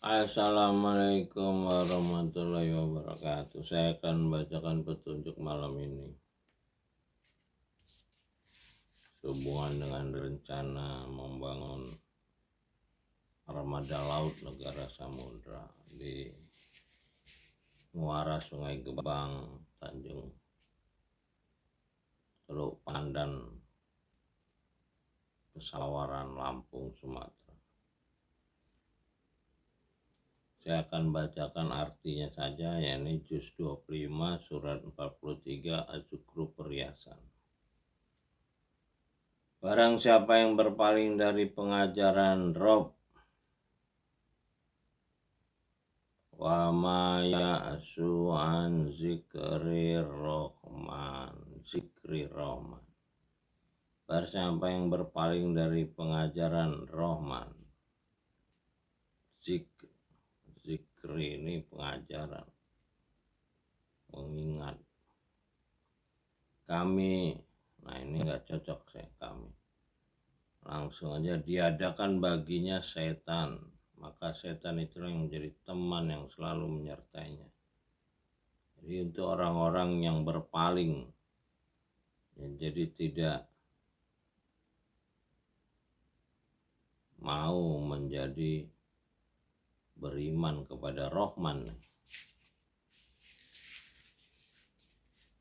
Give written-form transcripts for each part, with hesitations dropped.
Assalamualaikum warahmatullahi wabarakatuh. Saya akan bacakan petunjuk malam ini sehubungan dengan rencana membangun armada laut negara samudra di muara Sungai Gebang, Tanjung Teluk Pandan, Pesawaran, Lampung, Sumatera. Saya akan bacakan artinya saja, yakni juz 25 surat 43 Azukru Perhiasan. Barang siapa yang berpaling dari pengajaran Rob wa ma ya'su an zikri Rahman. Barang siapa yang berpaling dari pengajaran Rahman. Zikri ini pengajaran, mengingat. Kami, nah ini nggak cocok saya kami. Langsung aja diadakan baginya setan, maka setan itulah yang menjadi teman yang selalu menyertainya. Jadi untuk orang-orang yang berpaling, ya, jadi tidak mau menjadi beriman kepada Rahman.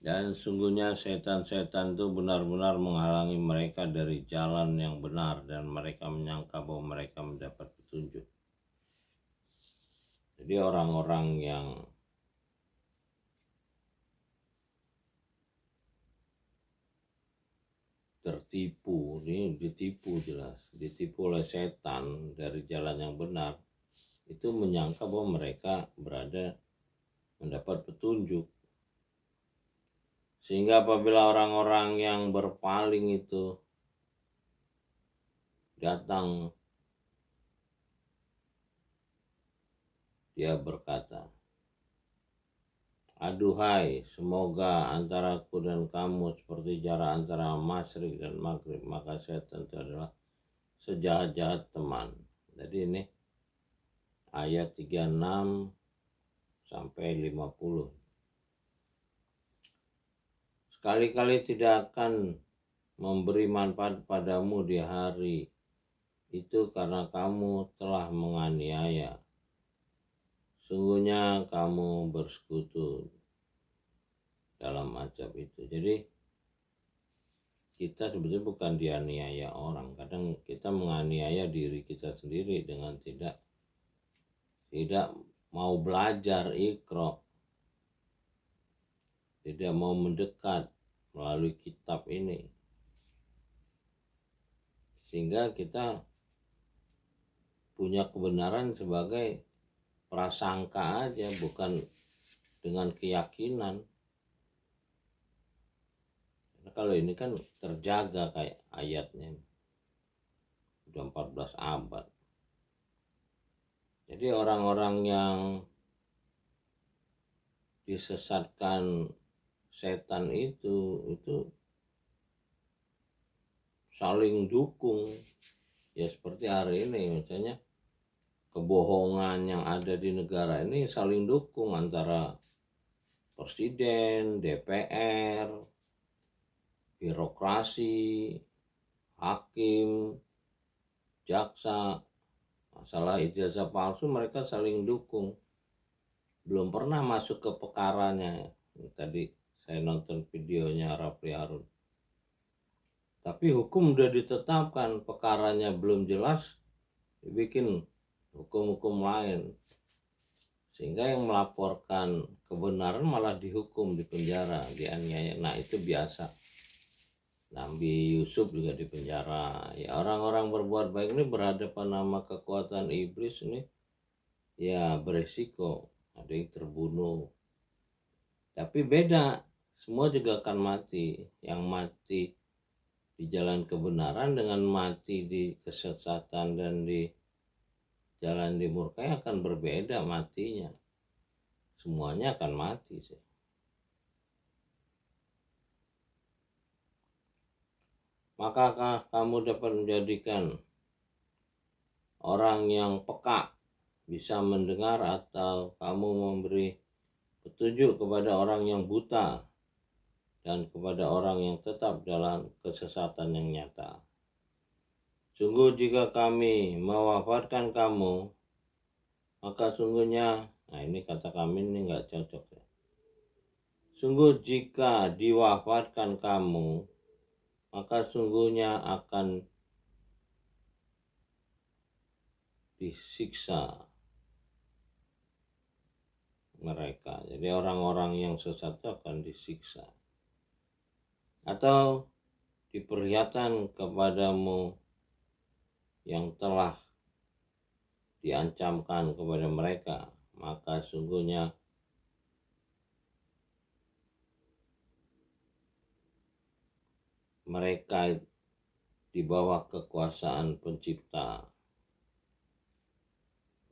Dan sungguhnya setan-setan itu benar-benar menghalangi mereka dari jalan yang benar, dan mereka menyangka bahwa mereka mendapat petunjuk. Jadi orang-orang yang tertipu, ini ditipu jelas, ditipu oleh setan dari jalan yang benar, itu menyangka bahwa mereka mendapat petunjuk. Sehingga apabila orang-orang yang berpaling itu datang, dia berkata, aduhai, semoga antara aku dan kamu seperti jarak antara masyrik dan maghrib, maka setan itu adalah sejahat-jahat teman. Jadi ini ayat 36 sampai 50. Sekali-kali tidak akan memberi manfaat padamu di hari itu karena kamu telah menganiaya. Sungguhnya kamu bersekutu dalam azab itu. Jadi kita sebetulnya bukan dianiaya orang. Kadang kita menganiaya diri kita sendiri dengan tidak mau belajar Iqra, tidak mau mendekat melalui kitab ini, sehingga kita punya kebenaran sebagai prasangka aja, bukan dengan keyakinan. Nah, kalau ini kan terjaga kayak ayatnya, udah 14 abad. Jadi orang-orang yang disesatkan setan itu saling dukung. Ya seperti hari ini misalnya kebohongan yang ada di negara ini saling dukung antara presiden, DPR, birokrasi, hakim, jaksa. Masalah ijazah palsu mereka saling dukung. Belum pernah masuk ke perkaranya. Tadi saya nonton videonya Rafli Harun. Tapi hukum udah ditetapkan, perkaranya belum jelas, dibikin hukum-hukum lain. Sehingga yang melaporkan kebenaran malah dihukum, dipenjara, dianiaya. Nah itu biasa. Nabi Yusuf juga dipenjara. Ya orang-orang berbuat baik ini berhadapan sama kekuatan iblis ini, ya beresiko. Ada yang terbunuh. Tapi beda, semua juga akan mati. Yang mati di jalan kebenaran dengan mati di kesesatan dan di jalan dimurkai akan berbeda matinya. Semuanya akan mati sih. Makakah kamu dapat menjadikan orang yang peka bisa mendengar atau kamu memberi petunjuk kepada orang yang buta dan kepada orang yang tetap dalam kesesatan yang nyata. Sungguh jika kami mewafatkan kamu, maka sungguhnya, nah ini kata kami ini nggak cocok ya. Sungguh jika diwafatkan kamu, maka sungguhnya akan disiksa mereka. Jadi orang-orang yang sesat akan disiksa. Atau diperlihatkan kepadamu yang telah diancamkan kepada mereka, maka sungguhnya mereka di bawah kekuasaan pencipta.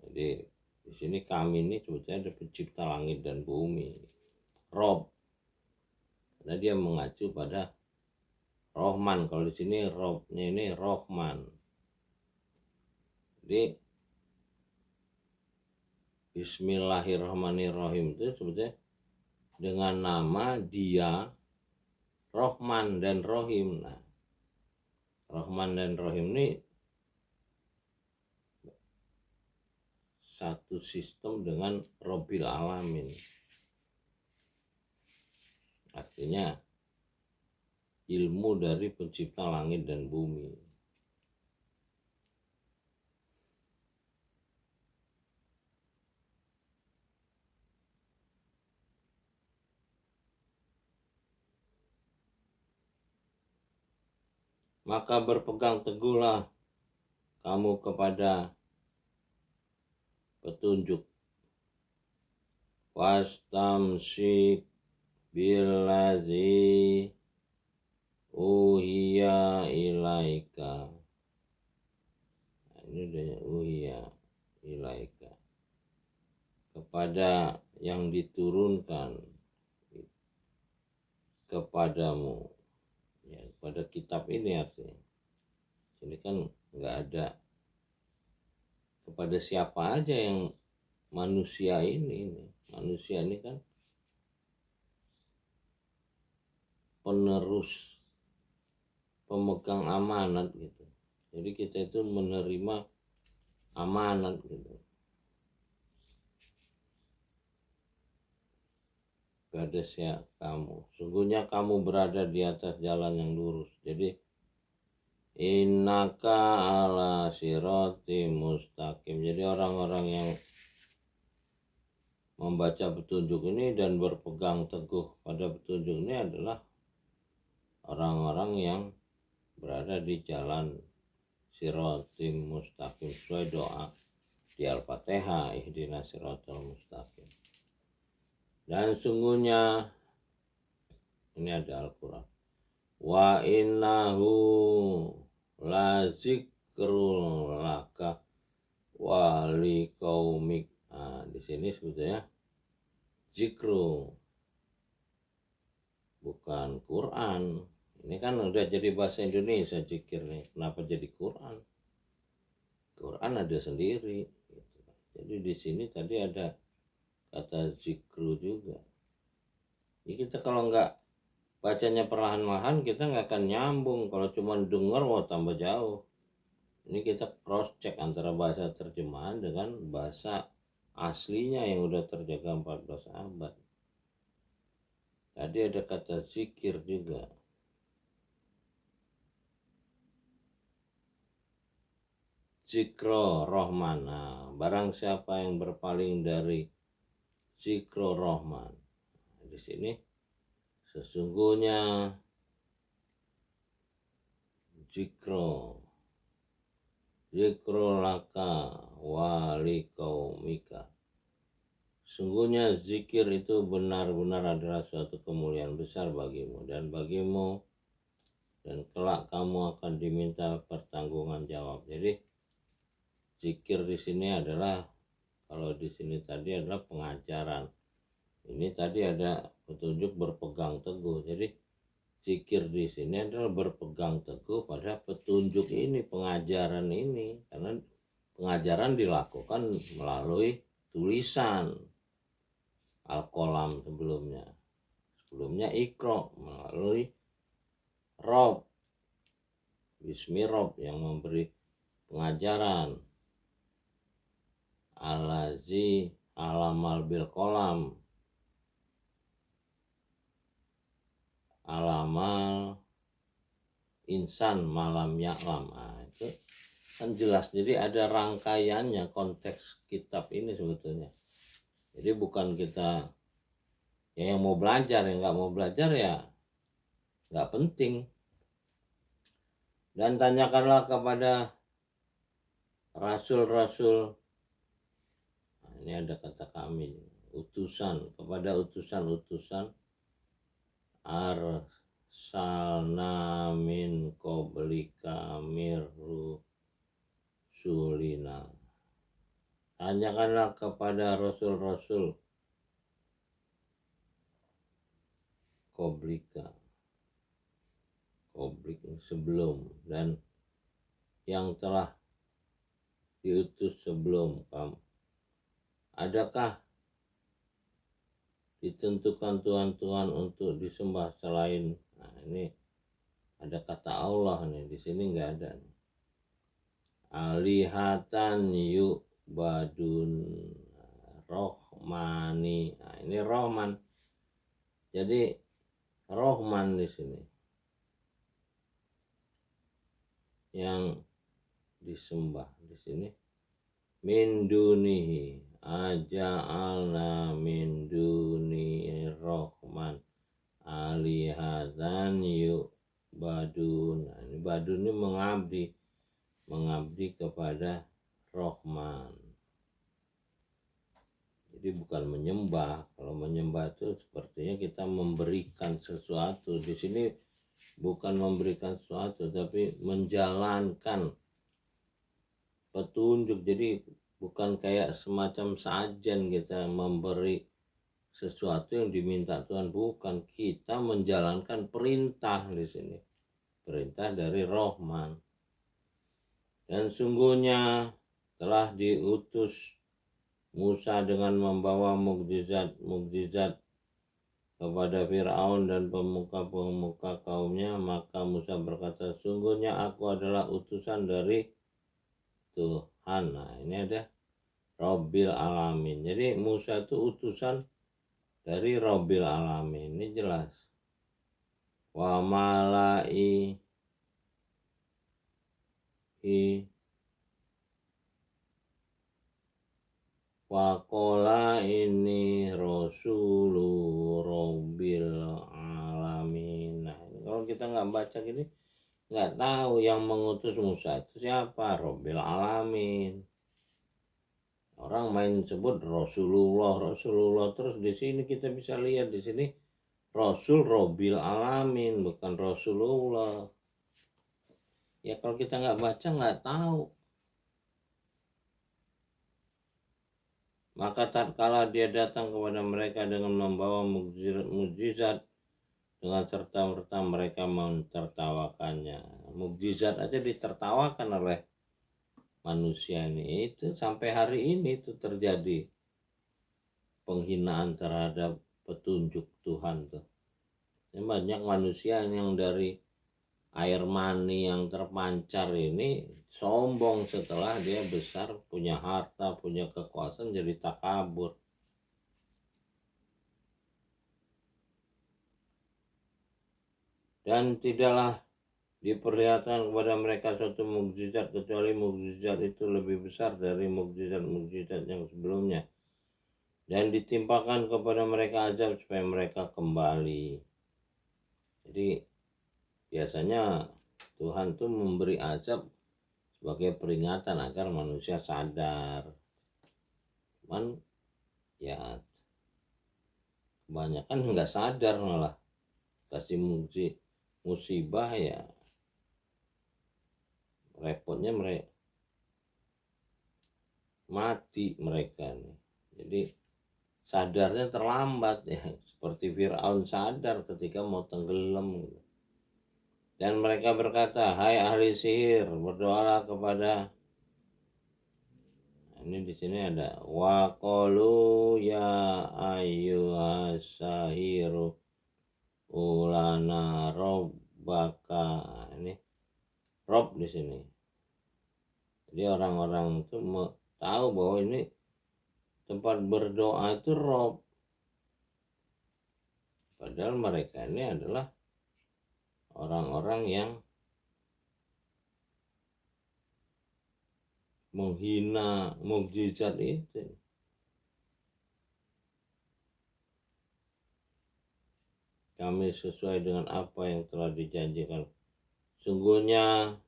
Jadi di sini kami ini sebetulnya ada pencipta langit dan bumi, Rob. Karena dia mengacu pada Rohman. Kalau di sini Robnya ini Rohman. Jadi Bismillahirrahmanirrahim itu sebetulnya dengan nama dia Rohman dan Rohim. Nah, Rohman dan Rohim ini satu sistem dengan Robbil Alamin. Artinya ilmu dari pencipta langit dan bumi. Maka berpegang teguhlah kamu kepada petunjuk. Wastamsik billazi uhiya ilaika. Nah, ini udah uhiya ilaika. Kepada yang diturunkan kepadamu. Ya, pada kitab ini artinya. Ini kan nggak ada kepada siapa aja yang manusia ini. Manusia ini kan penerus, pemegang amanat gitu. Jadi kita itu menerima amanat gitu. Pada siapa kamu, sungguhnya kamu berada di atas jalan yang lurus. Jadi innaka ala sirati mustaqim. Jadi orang-orang yang membaca petunjuk ini dan berpegang teguh pada petunjuk ini adalah orang-orang yang berada di jalan siratim mustaqim sesuai doa di Al-Fatihah, ihdinas siratal mustaqim. Dan sungguhnya ini ada Al-Quran, wa innahu la zikrul laka wa liqaumik. Nah, di sini sebetulnya zikru bukan Quran. Ini kan udah jadi bahasa Indonesia zikir nih. Kenapa jadi Quran? Quran ada sendiri. Jadi di sini tadi ada kata zikru juga. Jadi kita kalau nggak bacanya perlahan-lahan kita nggak akan nyambung. Kalau cuma denger, wah tambah jauh. Ini kita cross check antara bahasa terjemahan dengan bahasa aslinya yang udah terjaga 14 abad. Tadi ada kata zikir juga. Zikro Rohman. Nah, barang siapa yang berpaling dari Zikro Rohman. Di sini sesungguhnya Zikro laka wali kaumika. Sungguhnya zikir itu benar-benar adalah suatu kemuliaan besar bagimu dan kelak kamu akan diminta pertanggungan jawab. Jadi zikir di sini adalah, kalau di sini tadi adalah pengajaran. Ini tadi ada petunjuk berpegang teguh. Jadi zikir di sini adalah berpegang teguh pada petunjuk ini, pengajaran ini. Karena pengajaran dilakukan melalui tulisan Al-Qalam sebelumnya Iqra melalui Rob Bismi Rob yang memberi pengajaran, Alazi alamal bil kolam, alamal insan malam ya'lam. Itu kan jelas, jadi ada rangkaiannya konteks kitab ini sebetulnya. Jadi bukan kita ya yang mau belajar, yang nggak mau belajar ya nggak penting. Dan tanyakanlah kepada rasul-rasul, nah, ini ada kata kami, utusan, kepada utusan-utusan, arsalna min qablika mirrusulina. Tanyakanlah kepada rasul-rasul qablika, qablik sebelum, dan yang telah diutus sebelum kamu, adakah ditentukan Tuhan-Tuhan untuk disembah selain, nah ini ada kata Allah nih, di sini nggak ada nih. Alihatan yuk badun rohmani, nah ini Rohman, jadi Rohman di sini yang disembah. Di sini min dunihi aja'alna min duni rohman alihatan yuk badun. Nah, ini badun ini mengabdi kepada Rohman. Jadi bukan menyembah. Kalau menyembah itu sepertinya kita memberikan sesuatu. Di sini bukan memberikan sesuatu, tapi menjalankan petunjuk. Jadi bukan kayak semacam sajen kita memberi sesuatu yang diminta Tuhan, bukan. Kita menjalankan perintah di sini, perintah dari Rohman. Dan sungguhnya telah diutus Musa dengan membawa mukjizat kepada Fir'aun dan pemuka-pemuka kaumnya. Maka Musa berkata, sungguhnya aku adalah utusan dari Tuhan. Nah ini ada Rabbil Alamin. Jadi Musa itu utusan dari Rabbil Alamin. Ini jelas. Wa malai Wakola ini Rasulu Rabbil Alamin. Nah, kalau kita nggak baca gini, nggak tahu yang mengutus Musa itu siapa, Rabbil Alamin. Orang main sebut Rasulullah, terus di sini kita bisa lihat di sini Rasul Rabbil Alamin, bukan Rasulullah. Ya kalau kita nggak baca nggak tahu. Maka tatkala dia datang kepada mereka dengan membawa mukjizat, dengan serta-merta mereka mentertawakannya. Mukjizat aja ditertawakan oleh manusia ini. Itu sampai hari ini itu terjadi penghinaan terhadap petunjuk Tuhan tuh. Ya, banyak manusia yang dari air mani yang terpancar ini sombong setelah dia besar, punya harta, punya kekuasaan, jadi takabur. Dan tidaklah diperlihatkan kepada mereka suatu mukjizat kecuali mukjizat itu lebih besar dari mukjizat-mukjizat yang sebelumnya, dan ditimpakan kepada mereka azab supaya mereka kembali. Jadi biasanya Tuhan tuh memberi azab sebagai peringatan agar manusia sadar. Cuman ya kebanyakan nggak sadar, malah kasih musibah ya repotnya mereka mati mereka nih. Jadi sadarnya terlambat ya, seperti Fir'aun sadar ketika mau tenggelam. Dan mereka berkata, hai ahli sihir, berdoalah kepada Ini di sini ada wa qalu ya ayyuhas sahiru ulana robbaka. Ini rob di sini. Jadi orang-orang itu tahu bahwa ini tempat berdoa itu rob. Padahal mereka ini adalah orang-orang yang menghina mukjizat itu. Kami sesuai dengan apa yang telah dijanjikan. Sungguhnya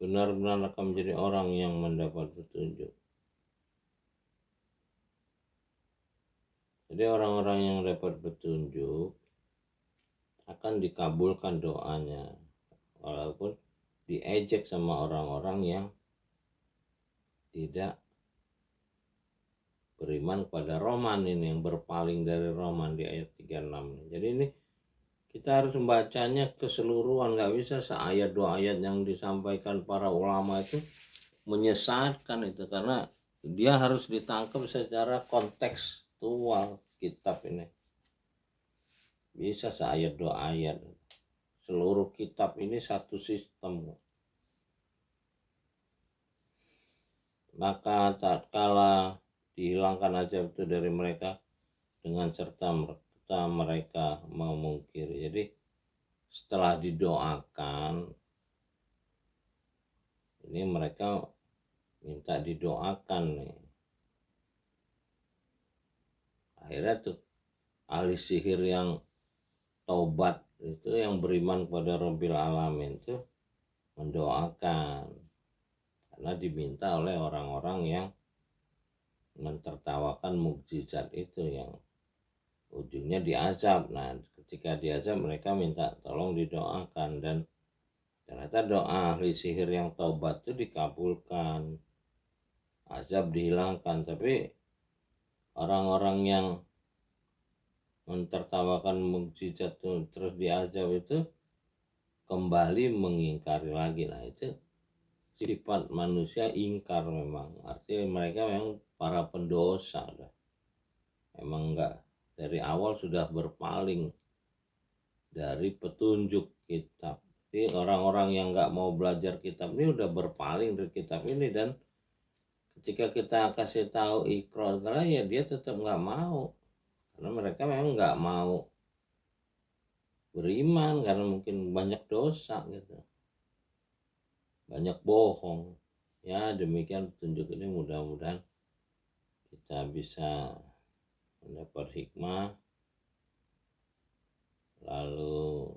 benar-benar akan menjadi orang yang mendapat petunjuk. Jadi orang-orang yang dapat petunjuk akan dikabulkan doanya, walaupun diejek sama orang-orang yang tidak beriman kepada Roman ini, yang berpaling dari Roman di ayat 36. Jadi ini kita harus membacanya keseluruhan, nggak bisa seayat dua ayat yang disampaikan para ulama itu menyesatkan itu, karena dia harus ditangkap secara kontekstual kitab ini. Bisa seayat dua ayat, seluruh kitab ini satu sistem. Maka tatkala dihilangkan azab itu dari mereka, dengan serta mereka memungkiri. Jadi setelah didoakan, ini mereka minta didoakan nih. Akhirnya tuh ahli sihir yang taubat itu, yang beriman kepada Rabbil Alamin itu mendoakan, karena diminta oleh orang-orang yang mentertawakan mukjizat itu, yang ujungnya diazab. Nah, ketika diazab mereka minta tolong didoakan, dan ternyata doa ahli sihir yang taubat itu dikabulkan, azab dihilangkan. Tapi orang-orang yang mentertawakan mukjizat itu terus diazab itu kembali mengingkari lagi. Nah, itu sifat manusia, ingkar memang. Artinya mereka memang para pendosa, memang enggak dari awal sudah berpaling dari petunjuk kitab. Jadi orang-orang yang enggak mau belajar kitab ini udah berpaling dari kitab ini, dan ketika kita kasih tahu Iqra, karena ya dia tetap enggak mau, karena mereka memang enggak mau beriman karena mungkin banyak dosa gitu, banyak bohong. Ya demikian petunjuk ini, mudah-mudahan kita bisa mendapat hikmah, lalu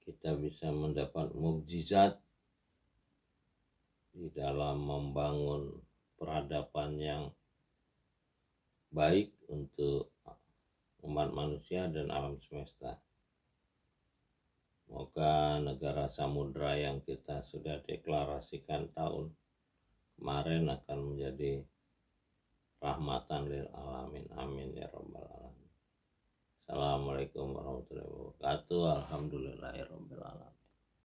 kita bisa mendapat mukjizat di dalam membangun peradaban yang baik untuk umat manusia dan alam semesta. Semoga negara samudra yang kita sudah deklarasikan tahun kemarin akan menjadi rahmatan lil alamin. Amin ya rabbal alamin. Assalamualaikum warahmatullahi wabarakatuh. Alhamdulillahirabbil alamin.